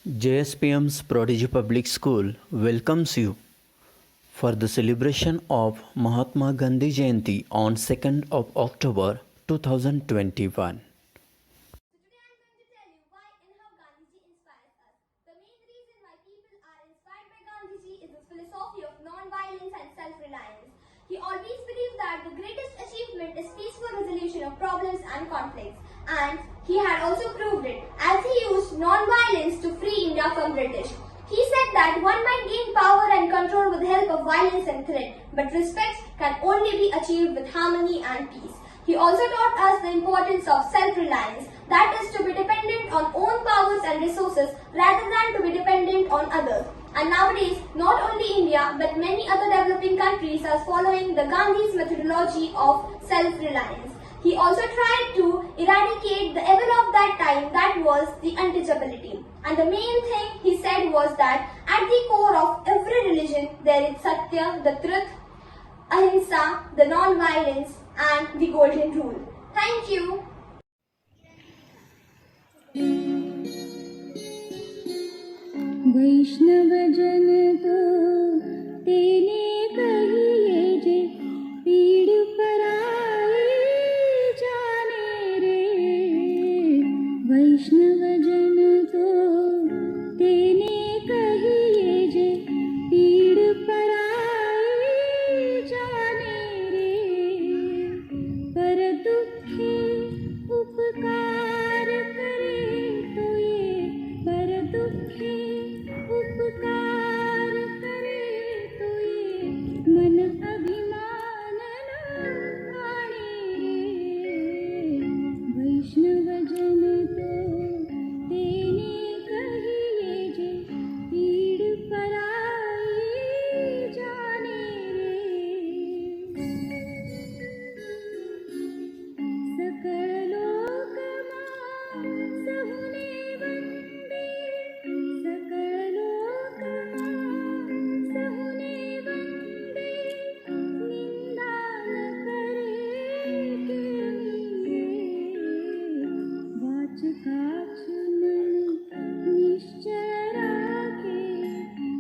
JSPM's Prodigy Public School welcomes you for the celebration of Mahatma Gandhi Jayanti on 2nd of October 2021. So today I'm going to tell you why and how Gandhiji inspires us. The main reason why people are inspired by Gandhiji is his philosophy of non-violence and self-reliance. He always believed that the greatest achievement is peaceful resolution of problems and conflicts. And he had also proved it as he used non-violence to free India from British. He said that one might gain power and control with the help of violence and threat, but respect can only be achieved with harmony and peace. He also taught us the importance of self-reliance, that is to be dependent on own powers and resources rather than to be dependent on others. And nowadays, not only India but many other developing countries are following the Gandhi's methodology of self-reliance. He also tried to eradicate the evil of that time, that was the untouchability. And the main thing he said was that at the core of every religion there is Satya, the truth, Ahimsa, the non-violence, and the golden rule. Thank you. वैष्णव जन तो तेने कहिए जे पीड़ पराई जाने रे वैष्णव जन तो तेने कहिए जे पीड़ पराई जाने रे पर दुखे उपकार करे तो ये पर दुखे उपकार करे तो ये मन अभिमान न आणे रे वैष्णव जन तो तेने कहिए जे पीड़ पराई जाने रे सकळ लोकमा सहुने वंदे सकळ लोकमा सहुने वंदे निंदा न करे केळी वाच काछ मन निश्चय राखे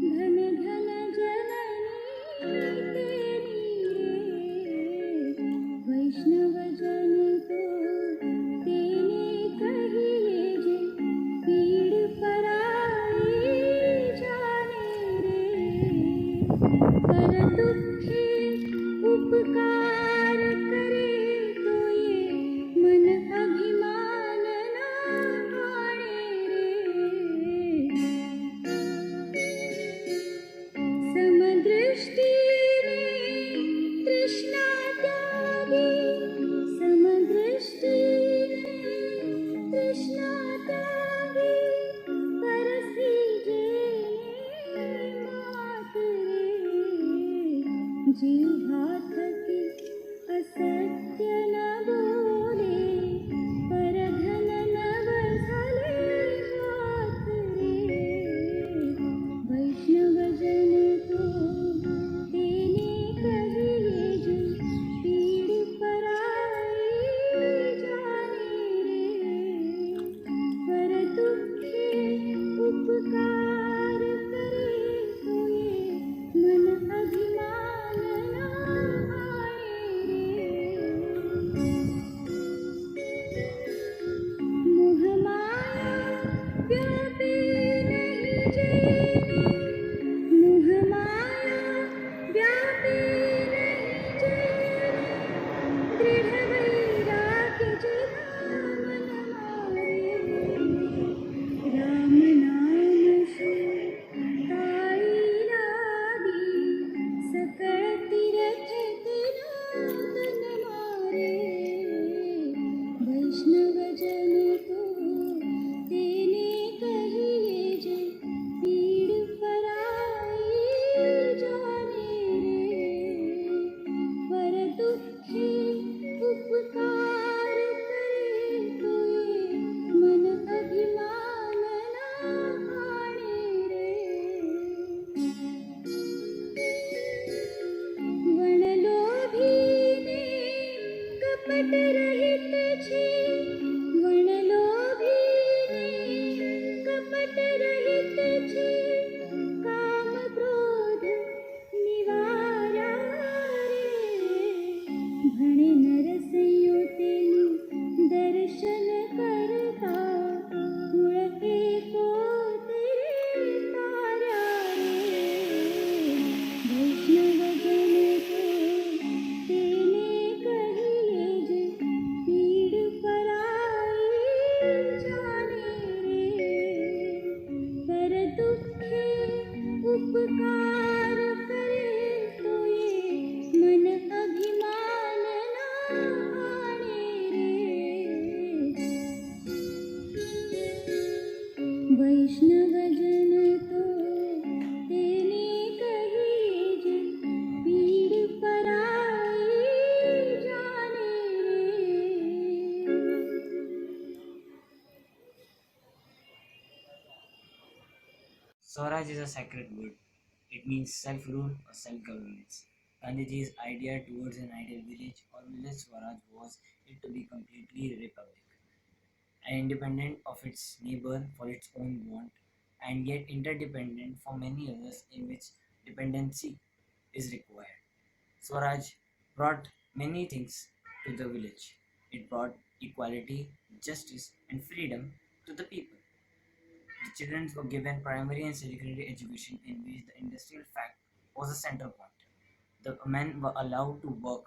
धन धन जननी तेरी रे वैष्णव जन तो तेने कहिए जे पीड़ पराई जाने रे पर दुखे उपकार करे तो ये मन अभिमान न आणे रे समदृष्टीने तृष्णा त्यागी समदृष्टीने तृष्णा त्यागी परसी जेने मात रे वैष्णवजन तो तेने कही जे पीड़ पराई जाने रे। Swaraj is a sacred word. It means self-rule or self-governance. Gandhiji's idea towards an ideal village or village Swaraj was it to be completely republic and independent of its neighbor for its own want, and yet interdependent for many others in which dependency is required. Swaraj brought many things to the village. It brought equality, justice, and freedom to the people. The children were given primary and secondary education in which the industrial fact was a central point. The men were allowed to work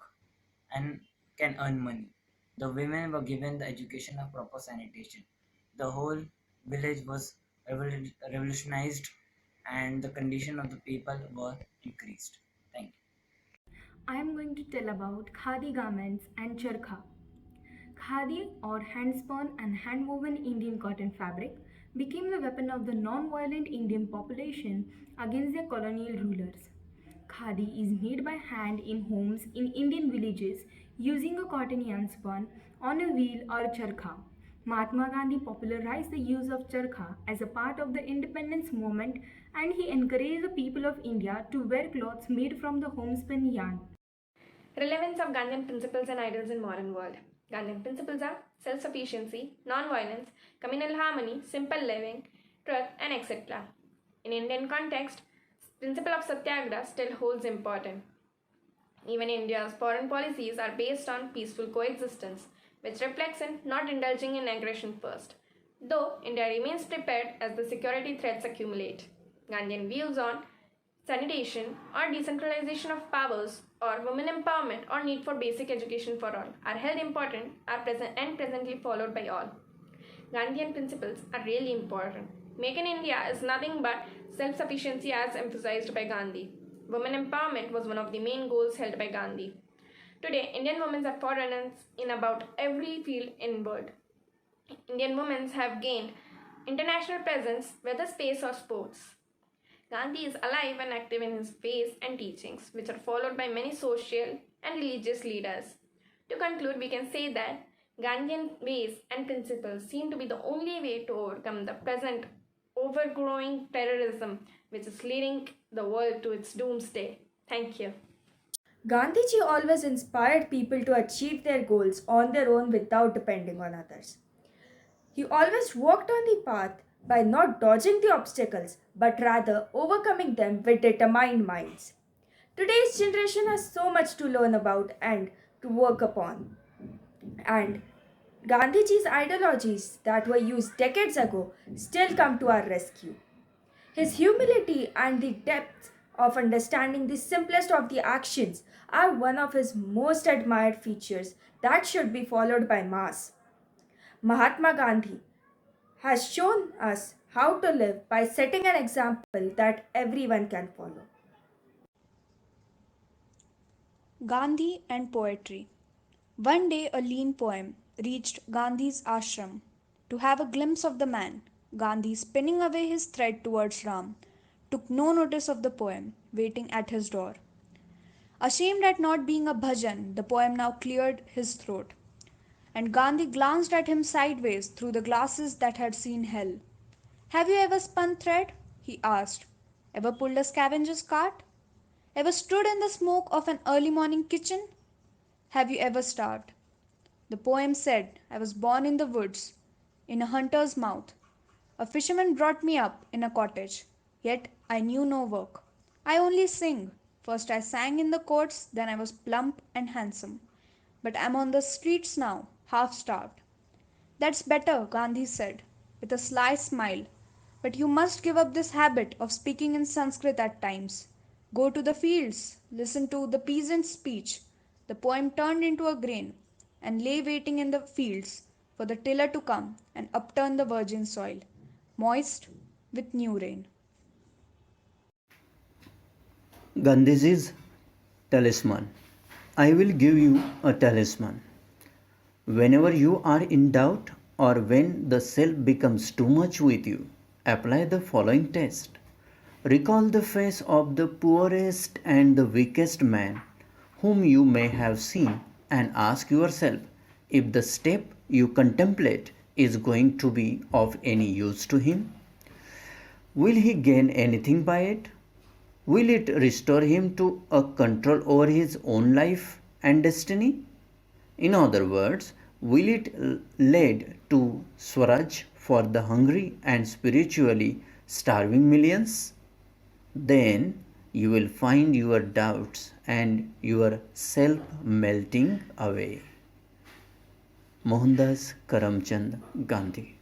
and can earn money. The women were given the education of proper sanitation. The whole village was revolutionized and the condition of the people were increased. Thank you. I am going to tell about khadi garments and charkha. Khadi, or hand-spun and hand-woven Indian cotton fabric, became the weapon of the non-violent Indian population against their colonial rulers. Khadi is made by hand in homes in Indian villages using a cotton yarn spun on a wheel or charkha. Mahatma Gandhi popularized the use of charkha as a part of the independence movement, and he encouraged the people of India to wear clothes made from the homespun yarn. Relevance of Gandhian principles and ideals in modern world. Gandhian principles are self-sufficiency, non-violence, communal harmony, simple living, truth, and etc. In Indian context, principle of satyagraha still holds important. Even India's foreign policies are based on peaceful coexistence, which reflects in not indulging in aggression first, though India remains prepared as the security threats accumulate. Gandhian views on sanitation or decentralization of powers or women empowerment or need for basic education for all are held important and presently followed by all. Gandhian principles are really important. Make in India is nothing but self-sufficiency as emphasized by Gandhi. Women empowerment was one of the main goals held by Gandhi. Today, Indian women are forerunners in about every field in world. Indian women have gained international presence, whether space or sports. Gandhi is alive and active in his ways and teachings, which are followed by many social and religious leaders. To conclude, we can say that Gandhian ways and principles seem to be the only way to overcome the present overgrowing terrorism which is leading the world to its doomsday. Thank you. Gandhiji always inspired people to achieve their goals on their own without depending on others. He always walked on the path by not dodging the obstacles but rather overcoming them with determined minds. Today's generation has so much to learn about and to work upon. And Gandhiji's ideologies that were used decades ago still come to our rescue. His humility and the depth of understanding the simplest of the actions are one of his most admired features that should be followed by mass. Mahatma Gandhi has shown us how to live by setting an example that everyone can follow. Gandhi and poetry. One day a lean poem reached Gandhi's ashram. To have a glimpse of the man, Gandhi, spinning away his thread towards Ram, took no notice of the poem waiting at his door. Ashamed at not being a bhajan, the poem now cleared his throat, and Gandhi glanced at him sideways through the glasses that had seen hell. Have you ever spun thread? He asked. Ever pulled a scavenger's cart? Ever stood in the smoke of an early morning kitchen? Have you ever starved? The poem said, I was born in the woods, in a hunter's mouth. A fisherman brought me up in a cottage, yet I knew no work. I only sing. First I sang in the courts, then I was plump and handsome. But I'm on the streets now, half starved. That's better, Gandhi said, with a sly smile. But you must give up this habit of speaking in Sanskrit at times. Go to the fields, listen to the peasant's speech. The poem turned into a grain and lay waiting in the fields for the tiller to come and upturn the virgin soil, moist with new rain. Gandhiji's talisman. I will give you a talisman. Whenever you are in doubt or when the self becomes too much with you, Apply the following test. Recall the face of the poorest and the weakest man whom you may have seen and ask yourself if the step you contemplate is going to be of any use to him. Will he gain anything by it? Will it restore him to a control over his own life and destiny? In other words, will it lead to Swaraj for the hungry and spiritually starving millions? Then you will find your doubts and your self melting away. Mohandas Karamchand Gandhi.